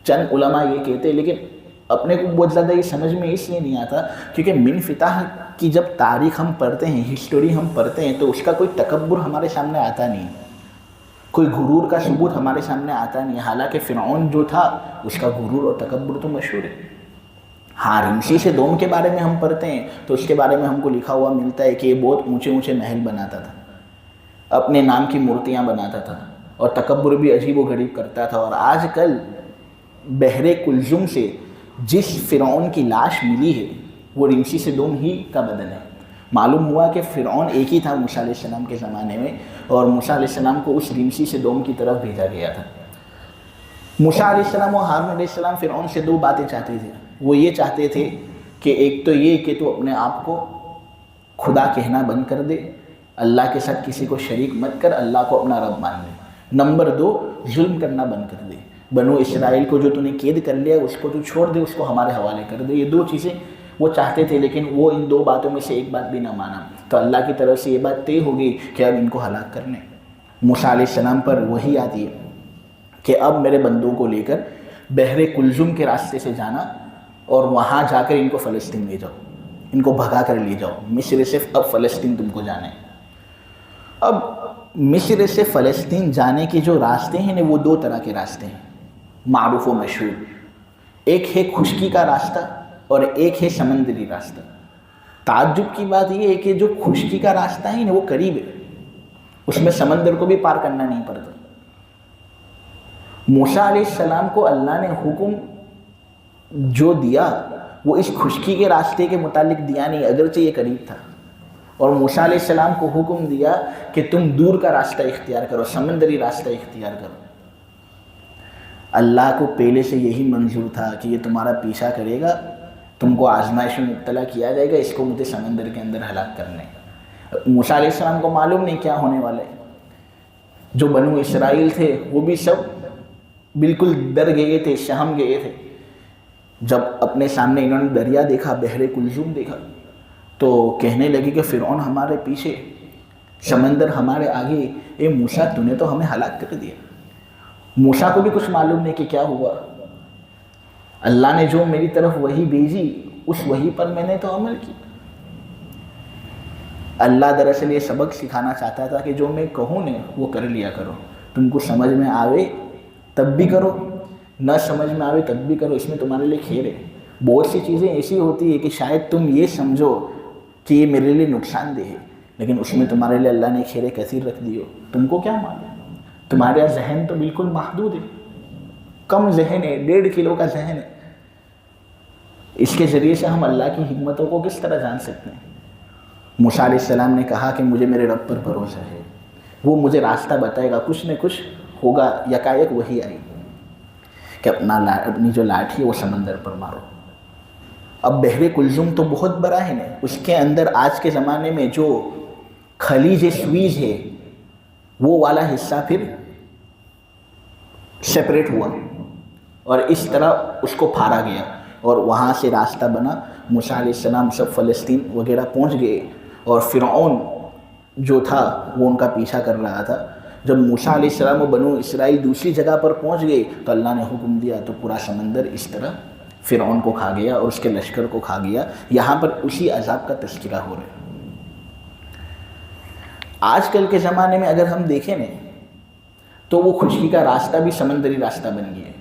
چند علماء یہ کہتے ہیں، لیکن اپنے کو بہت زیادہ یہ سمجھ میں اس لیے نہیں آتا کیونکہ منفتح کی جب تاریخ ہم پڑھتے ہیں، ہسٹوری ہم پڑھتے ہیں، تو اس کا کوئی تکبر ہمارے سامنے آتا نہیں، کوئی غرور کا ثبوت ہمارے سامنے آتا نہیں۔ حالانکہ فرعون جو تھا اس کا غرور اور تکبر تو مشہور ہے۔ ہاں، رمسیس دوم کے بارے میں ہم پڑھتے ہیں تو اس کے بارے میں ہم کو لکھا ہوا ملتا ہے کہ یہ بہت اونچے اونچے محل بناتا تھا، اپنے نام کی مورتیاں بناتا تھا، اور تکبر بھی عجیب و غریب کرتا تھا۔ اور آج کل بحر کلزم سے جس فرعون کی لاش ملی ہے وہ رمسیس دوم ہی کا بدن ہے۔ معلوم ہوا کہ فرعون ایک ہی تھا موسیٰ علیہ السلام کے زمانے میں، اور موسیٰ علیہ السلام کو اس رمسیس دوم کی طرف بھیجا گیا تھا۔ موسیٰ علیہ السلام اور ہارون علیہ السلام فرعون سے 2 باتیں چاہتے تھے۔ وہ یہ چاہتے تھے کہ ایک تو یہ کہ تو اپنے آپ کو خدا کہنا بند کر دے، اللہ کے ساتھ کسی کو شریک مت کر، اللہ کو اپنا رب مان لے۔ نمبر 2، ظلم کرنا بند کر دے، بنو اسرائیل کو جو تو نے قید کر لیا اس کو تو چھوڑ دے، اس کو ہمارے حوالے کر دے۔ یہ 2 چیزیں وہ چاہتے تھے، لیکن وہ ان 2 باتوں میں سے ایک بات بھی نہ مانا، تو اللہ کی طرف سے یہ بات طے ہو گئی کہ اب ان کو ہلاک کرنے۔ موسیٰ علیہ السلام پر وحی آتی ہے کہ اب میرے بندوں کو لے کر بحر کلزم کے راستے سے جانا، اور وہاں جا کر ان کو فلسطین لے جاؤ، ان کو بھگا کر لے جاؤ، مصر سے اب فلسطین تم کو جانا ہے۔ اب مصر سے فلسطین جانے کے جو راستے ہیں وہ 2 طرح کے راستے ہیں معروف و مشہور، ایک ہے خشکی کا راستہ اور ایک ہے سمندری راستہ۔ تعجب کی بات یہ ہے کہ جو خشکی کا راستہ ہے وہ قریب ہے، اس میں سمندر کو بھی پار کرنا نہیں پڑتا۔ موسیٰ علیہ السلام کو اللہ نے حکم جو دیا وہ اس خشکی کے راستے کے متعلق دیا نہیں، اگرچہ یہ قریب تھا، اور موسیٰ علیہ السلام کو حکم دیا کہ تم دور کا راستہ اختیار کرو، سمندری راستہ اختیار کرو۔ اللہ کو پہلے سے یہی منظور تھا کہ یہ تمہارا پیچھا کرے گا، تم کو آزمائش میں مبتلا کیا جائے گا، اس کو مجھے سمندر کے اندر ہلاک کرنے۔ موسیٰ علیہ السلام کو معلوم نہیں کیا ہونے والے، جو بنو اسرائیل تھے وہ بھی سب بالکل ڈر گئے تھے، شہم گئے تھے۔ جب اپنے سامنے انہوں نے دریا دیکھا، بحر کلزم دیکھا، تو کہنے لگے کہ فرعون ہمارے پیچھے، سمندر ہمارے آگے، اے موسیٰ تو نے تو ہمیں ہلاک کر دیا۔ موسیٰ کو بھی کچھ معلوم نہیں کہ کیا ہوا، اللہ نے جو میری طرف وحی بھیجی اس وحی پر میں نے تو عمل کی۔ اللہ دراصل یہ سبق سکھانا چاہتا تھا کہ جو میں کہوں نے وہ کر لیا کرو، تم کو سمجھ میں آوے تب بھی کرو، نہ سمجھ میں آوے تب بھی کرو، اس میں تمہارے لیے خیر ہے۔ بہت سی چیزیں ایسی ہوتی ہے کہ شاید تم یہ سمجھو کہ یہ میرے لیے نقصان دہ ہے، لیکن اس میں تمہارے لیے اللہ نے خیر کثیر رکھ دی ہو، تم کو کیا معلوم؟ تمہارا ذہن تو بالکل محدود ہے، کم ذہن ہے، 1.5 کلو کا ذہن ہے۔ اس کے ذریعے سے ہم اللہ کی حکمتوں کو کس طرح جان سکتے ہیں؟ موسیٰ علیہ السلام نے کہا کہ مجھے میرے رب پر بھروسہ ہے، وہ مجھے راستہ بتائے گا، کچھ نہ کچھ ہوگا۔ یکایک وہی آئی کہ اپنی جو لاٹھی ہے وہ سمندر پر مارو۔ اب بحر کلزم تو بہت بڑا ہے نا، اس کے اندر آج کے زمانے میں جو خلیج سویز ہے وہ والا حصہ پھر سیپریٹ ہوا اور اس طرح اس کو پھاڑا گیا اور وہاں سے راستہ بنا۔ موسیٰ علیہ السلام سب فلسطین وغیرہ پہنچ گئے اور فرعون جو تھا وہ ان کا پیچھا کر رہا تھا۔ جب موسیٰ علیہ السلام و بنو اسرائیل دوسری جگہ پر پہنچ گئے تو اللہ نے حکم دیا تو پورا سمندر اس طرح فرعون کو کھا گیا اور اس کے لشکر کو کھا گیا۔ یہاں پر اسی عذاب کا تذکرہ ہو رہا ہے۔ آج کل کے زمانے میں اگر ہم دیکھیں نا تو وہ خشکی کا راستہ بھی سمندری راستہ بن گیا ہے۔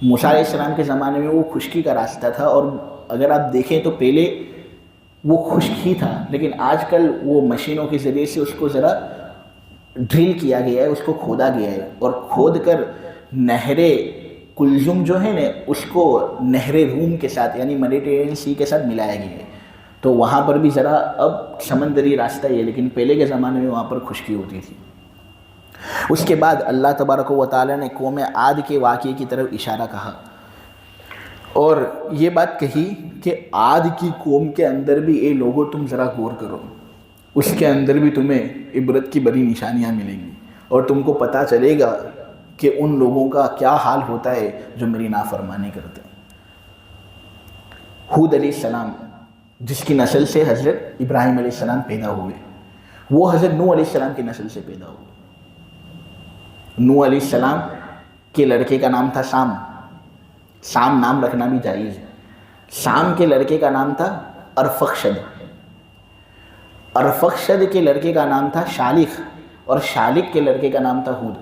موسیٰ علیہ السلام کے زمانے میں وہ خشکی کا راستہ تھا، اور اگر آپ دیکھیں تو پہلے وہ خشک ہی تھا، لیکن آج کل وہ مشینوں کے ذریعے سے اس کو ذرا ڈرل کیا گیا ہے، اس کو کھودا گیا ہے اور کھود کر نہر کلزم جو ہے نا اس کو نہر روم کے ساتھ یعنی میڈیٹرینین سی کے ساتھ ملایا گیا ہے، تو وہاں پر بھی ذرا اب سمندری راستہ ہی ہے، لیکن پہلے کے زمانے میں وہاں پر خشکی ہوتی تھی۔ اس کے بعد اللہ تبارک و تعالیٰ نے قوم عاد کے واقعے کی طرف اشارہ کہا اور یہ بات کہی کہ عاد کی قوم کے اندر بھی اے لوگوں تم ذرا غور کرو، اس کے اندر بھی تمہیں عبرت کی بڑی نشانیاں ملیں گی اور تم کو پتہ چلے گا کہ ان لوگوں کا کیا حال ہوتا ہے جو میری نافرمانی کرتے ہیں۔ ہود علیہ السلام جس کی نسل سے حضرت ابراہیم علیہ السلام پیدا ہوئے، وہ حضرت نوح علیہ السلام کی نسل سے پیدا ہوئے۔ نوح علیہ السلام کے لڑکے کا نام تھا سام، سام نام رکھنا بھی جائز ہے۔ سام کے لڑکے کا نام تھا ارفخشد، ارفخشد کے لڑکے کا نام تھا شالخ، اور شالخ کے لڑکے کا نام تھا ہود۔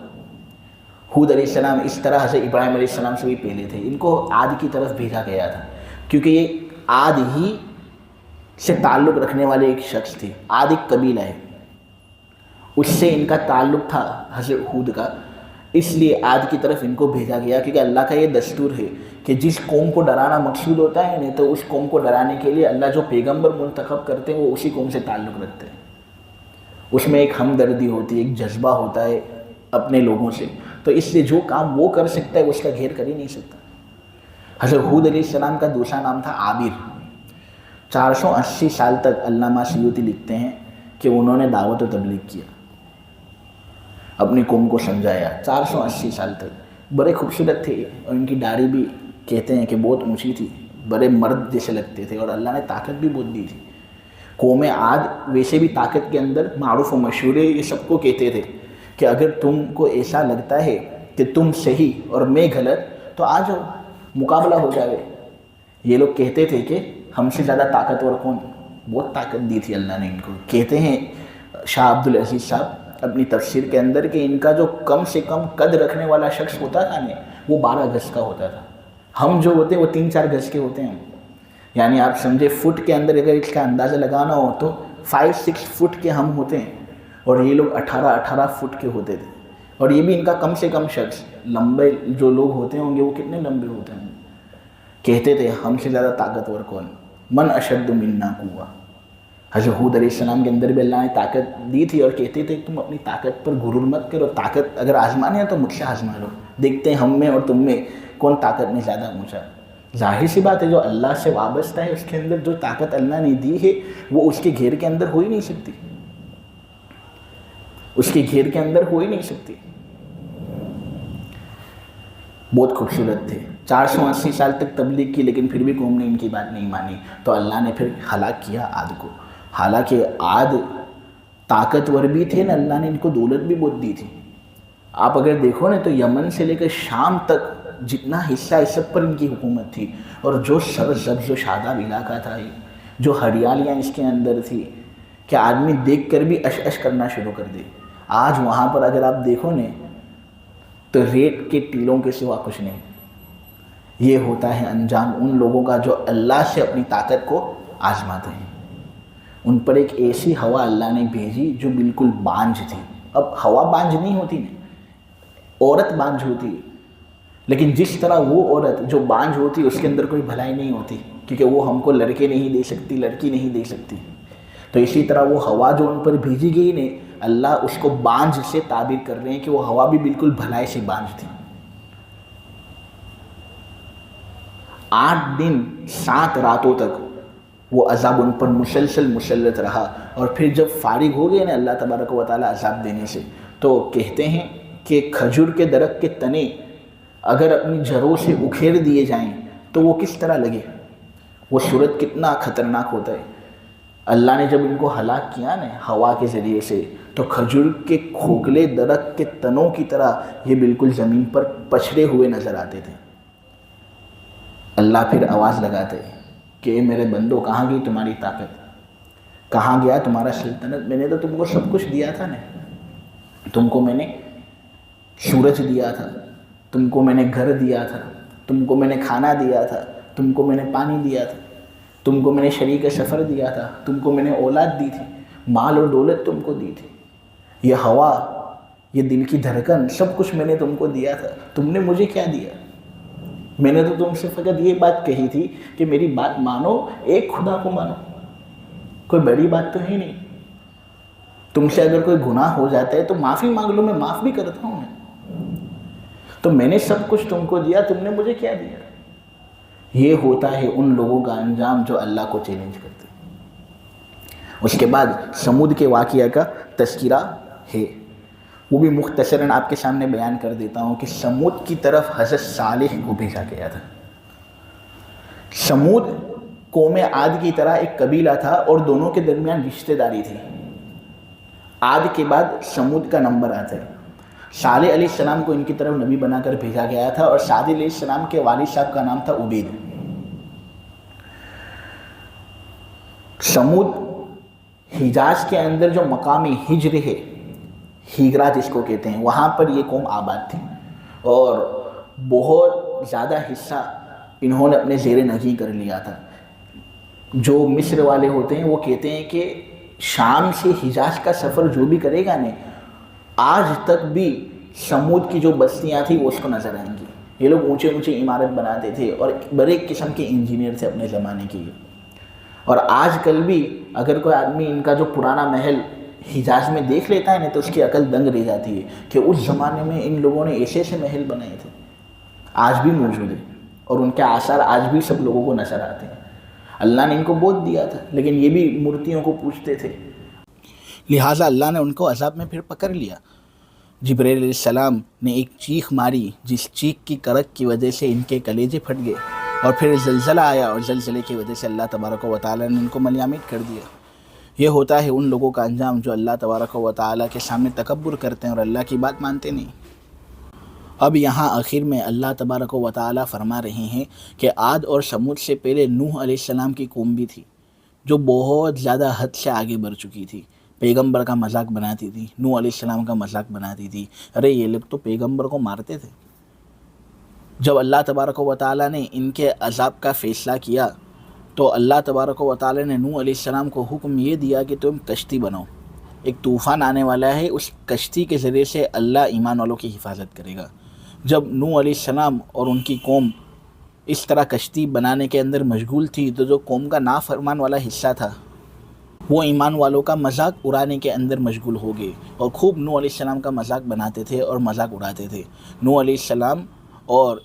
ہود علیہ السلام اس طرح حضرت ابراہیم علیہ السلام سے بھی پہلے تھے، ان کو عاد کی طرف بھیجا گیا تھا کیونکہ یہ عاد ہی سے تعلق رکھنے والے ایک شخص تھے۔ عاد ایک قبیلہ ہے، اس سے ان کا تعلق تھا حضرت ہود کا، اس لیے عاد کی طرف ان کو بھیجا گیا کیونکہ اللہ کا یہ دستور ہے کہ جس قوم کو ڈرانا مقصود ہوتا ہے نہیں تو اس قوم کو ڈرانے کے لیے اللہ جو پیغمبر منتخب کرتے ہیں وہ اسی قوم سے تعلق رکھتے ہیں۔ اس میں ایک ہمدردی ہوتی ہے، ایک جذبہ ہوتا ہے اپنے لوگوں سے، تو اس لیے جو کام وہ کر سکتا ہے اس کا گھیر کر ہی نہیں سکتا۔ حضرت ہود علیہ السلام کا دوسرا نام تھا عابر۔ 480 سال تک علامہ سیوطی لکھتے ہیں کہ انہوں نے دعوت و تبلیغ کیا، اپنی قوم کو سمجھایا 480 سال تک۔ بڑے خوبصورت تھے اور ان کی داڑھی بھی کہتے ہیں کہ بہت اونچی تھی، بڑے مرد جیسے لگتے تھے اور اللہ نے طاقت بھی بہت دی تھی۔ قوم عاد ویسے بھی طاقت کے اندر معروف و مشہور ہے، یہ سب کو کہتے تھے کہ اگر تم کو ایسا لگتا ہے کہ تم صحیح اور میں غلط تو آ جاؤ، مقابلہ ہو جائے۔ یہ لوگ کہتے تھے کہ ہم سے زیادہ طاقتور کون؟ بہت طاقت دی تھی اللہ نے ان کو۔ کہتے ہیں شاہ عبد العزیز صاحب اپنی تفسیر کے اندر کہ ان کا جو کم سے کم قد رکھنے والا شخص ہوتا تھا نا وہ 12 گز کا ہوتا تھا، ہم جو ہوتے ہیں وہ 3-4 گز کے ہوتے ہیں، یعنی آپ سمجھے فٹ کے اندر اگر اس کا اندازہ لگانا ہو تو 5-6 فٹ کے ہم ہوتے ہیں اور یہ لوگ 18 فٹ کے ہوتے تھے۔ اور یہ بھی ان کا کم سے کم شخص، لمبے جو لوگ ہوتے ہوں گے وہ کتنے لمبے ہوتے ہیں؟ کہتے تھے ہم سے زیادہ طاقتور کون؟ من اشد منا قوہ۔ حضرت ہود علیہ السلام کے اندر بھی اللہ نے طاقت دی تھی اور کہتے تھے تم اپنی طاقت پر غرور مت کرو، طاقت اگر آزمانی ہے تو مجھ سے آزما لو، دیکھتے ہیں ہم میں اور تم میں کون طاقت میں زیادہ اونچا۔ ظاہر سی بات ہے جو اللہ سے وابستہ ہے اس کے اندر جو طاقت اللہ نے دی ہے وہ اس کے گھیر کے اندر ہو ہی نہیں سکتی، اس کے گھیر کے اندر ہو ہی نہیں سکتی۔ بہت خوبصورت تھے، 480 سال تک تبلیغ کی لیکن پھر بھی قوم نے ان کی بات نہیں مانی تو اللہ نے پھر ہلاک کیا عاد کو۔ حالانکہ عاد طاقتور بھی تھے نا، اللہ نے ان کو دولت بھی بہت دی تھی. آپ اگر دیکھو نا تو یمن سے لے کر شام تک جتنا حصہ اس سب پر ان کی حکومت تھی، اور جو سرسبز و شاداب علاقہ تھا، جو ہریالیاں اس کے اندر تھی کہ آدمی دیکھ کر بھی اش اش کرنا شروع کر دے. آج وہاں پر اگر آپ دیکھو نا تو ریت کے ٹیلوں کے سوا کچھ نہیں. یہ ہوتا ہے انجام ان لوگوں کا جو اللہ سے اپنی طاقت کو آزماتے ہیں. ان پر ایک ایسی ہوا اللہ نے بھیجی جو بالکل بانجھ تھی. اب ہوا بانجھ نہیں ہوتی نا، عورت بانجھ ہوتی، لیکن جس طرح وہ عورت جو بانجھ ہوتی اس کے اندر کوئی بھلائی نہیں ہوتی، کیونکہ وہ ہم کو لڑکے نہیں دے سکتی، لڑکی نہیں دے سکتی. تو اسی طرح وہ ہوا جو ان پر بھیجی گئی نے، اللہ اس کو بانجھ سے تعبیر کر رہے ہیں کہ وہ ہوا بھی بالکل بھلائی سے بانجھ تھی. 8 دن 7 راتوں تک وہ عذاب ان پر مسلسل مسلط رہا. اور پھر جب فارغ ہو گئے نا اللہ تبارک و تعالیٰ عذاب دینے سے، تو کہتے ہیں کہ کھجور کے درخت کے تنے اگر اپنی جڑوں سے اکھیڑ دیے جائیں تو وہ کس طرح لگے، وہ صورت کتنا خطرناک ہوتا ہے. اللہ نے جب ان کو ہلاک کیا نا ہوا کے ذریعے سے، تو کھجور کے کھوکھلے درخت کے تنوں کی طرح یہ بالکل زمین پر پچھڑے ہوئے نظر آتے تھے. اللہ پھر آواز لگاتے کہ اے میرے بندو، کہاں گئی تمہاری طاقت، کہاں گیا تمہارا سلطنت؟ میں نے تو تم کو سب کچھ دیا تھا نا. تم کو میں نے سورج دیا تھا، تم کو میں نے گھر دیا تھا، تم کو میں نے کھانا دیا تھا، تم کو میں نے پانی دیا تھا، تم کو میں نے شریک سفر دیا تھا، تم کو میں نے اولاد دی تھی، مال اور دولت تم کو دی تھی، یہ ہوا، یہ دل کی دھڑکن، سب کچھ میں نے تم کو دیا تھا. تم نے مجھے کیا دیا؟ میں نے تو تم سے فقط یہ بات کہی تھی کہ میری بات مانو، ایک خدا کو مانو. کوئی بڑی بات تو ہے نہیں. تم سے اگر کوئی گناہ ہو جاتا ہے تو معافی مانگ لو، میں معاف بھی کرتا ہوں. تو میں نے سب کچھ تم کو دیا، تم نے مجھے کیا دیا؟ یہ ہوتا ہے ان لوگوں کا انجام جو اللہ کو چیلنج کرتے. اس کے بعد سمود کے واقعہ کا تذکرہ ہے، وہ بھی مختصراً آپ کے سامنے بیان کر دیتا ہوں کہ سمود کی طرف حضرت صالح کو بھیجا گیا تھا. سمود قوم عاد کی طرح ایک قبیلہ تھا اور دونوں کے درمیان رشتہ داری تھی. عاد کے بعد سمود کا نمبر آتا ہے. صالح علیہ السلام کو ان کی طرف نبی بنا کر بھیجا گیا تھا، اور صالح علیہ السلام کے والد صاحب کا نام تھا عبید. سمود حجاز کے اندر جو مقام ہجر ہے، ہیگرا جس کو کہتے ہیں، وہاں پر یہ قوم آباد تھی، اور بہت زیادہ حصہ انہوں نے اپنے زیر نگیں کر لیا تھا. جو مصر والے ہوتے ہیں وہ کہتے ہیں کہ شام سے حجاز کا سفر جو بھی کرے گا نا، آج تک بھی سمود کی جو بستیاں تھیں وہ اس کو نظر آئیں گی. یہ لوگ اونچے اونچے عمارت بناتے تھے اور بڑے قسم کے انجینئر تھے اپنے زمانے کے. اور آج کل بھی اگر کوئی آدمی ان کا جو پرانا محل حجاز میں دیکھ لیتا ہے نا تو اس کی عقل دنگ رہ جاتی ہے کہ اس زمانے میں ان لوگوں نے ایسے ایسے محل بنائے تھے. آج بھی موجود ہیں اور ان کے آثار آج بھی سب لوگوں کو نظر آتے ہیں. اللہ نے ان کو بہت دیا تھا، لیکن یہ بھی مورتیوں کو پوجتے تھے، لہٰذا اللہ نے ان کو عذاب میں پھر پکڑ لیا. جبرائیل علیہ السلام نے ایک چیخ ماری، جس چیخ کی کڑک کی وجہ سے ان کے کلیجے پھٹ گئے، اور پھر زلزلہ آیا، اور زلزلے کی وجہ سے اللہ تبارک و تعالیٰ نے ان کو ملیامت کر دیا. یہ ہوتا ہے ان لوگوں کا انجام جو اللہ تبارک و تعالیٰ کے سامنے تکبر کرتے ہیں اور اللہ کی بات مانتے نہیں. اب یہاں آخر میں اللہ تبارک و تعالیٰ فرما رہے ہیں کہ عاد اور سمود سے پہلے نوح علیہ السلام کی قوم بھی تھی، جو بہت زیادہ حد سے آگے بڑھ چکی تھی. پیغمبر کا مذاق بناتی تھی، نوح علیہ السلام کا مذاق بناتی تھی. ارے یہ لوگ تو پیغمبر کو مارتے تھے. جب اللہ تبارک و تعالیٰ نے ان کے عذاب کا فیصلہ کیا تو اللہ تبارک و تعالیٰ نے نوح علیہ السلام کو حکم یہ دیا کہ تم کشتی بناؤ، ایک طوفان آنے والا ہے، اس کشتی کے ذریعے سے اللہ ایمان والوں کی حفاظت کرے گا. جب نوح علیہ السلام اور ان کی قوم اس طرح کشتی بنانے کے اندر مشغول تھی تو جو قوم کا نافرمان والا حصہ تھا وہ ایمان والوں کا مذاق اڑانے کے اندر مشغول ہو گئے، اور خوب نوح علیہ السلام کا مذاق بناتے تھے اور مذاق اڑاتے تھے. نوح علیہ السلام اور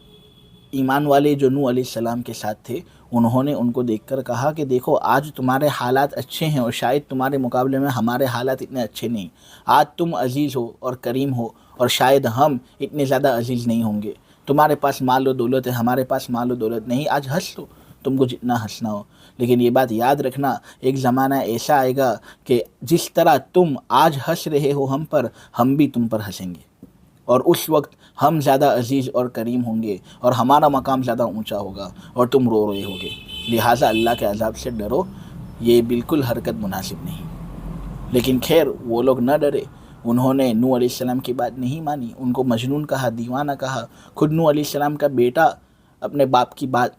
ایمان والے جو نوح علیہ السلام کے ساتھ تھے انہوں نے ان کو دیکھ کر کہا کہ دیکھو آج تمہارے حالات اچھے ہیں اور شاید تمہارے مقابلے میں ہمارے حالات اتنے اچھے نہیں. آج تم عزیز ہو اور کریم ہو اور شاید ہم اتنے زیادہ عزیز نہیں ہوں گے. تمہارے پاس مال و دولت ہے، ہمارے پاس مال و دولت نہیں. آج ہنس لو، تم کو جتنا ہنسنا ہو، لیکن یہ بات یاد رکھنا ایک زمانہ ایسا آئے گا کہ جس طرح تم آج ہنس رہے ہو ہم پر، ہم بھی تم پر ہنسیں گے، اور اس وقت ہم زیادہ عزیز اور کریم ہوں گے اور ہمارا مقام زیادہ اونچا ہوگا اور تم رو رہے ہوگے۔ لہٰذا اللہ کے عذاب سے ڈرو، یہ بالکل حرکت مناسب نہیں۔ لیکن خیر وہ لوگ نہ ڈرے، انہوں نے نوح علیہ السلام کی بات نہیں مانی، ان کو مجنون کہا، دیوانہ کہا۔ خود نوح علیہ السلام کا بیٹا اپنے باپ کی بات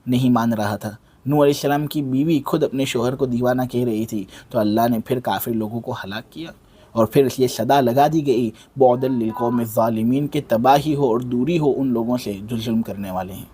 نہیں مان رہا تھا، نوح علیہ السلام کی بیوی خود اپنے شوہر کو دیوانہ کہہ رہی تھی، تو اللہ نے پھر کافر لوگوں کو ہلاک کیا، اور پھر یہ صدا لگا دی گئی بعدا للقوم الظالمین، کہ تباہی ہو اور دوری ہو ان لوگوں سے جو ظلم کرنے والے ہیں۔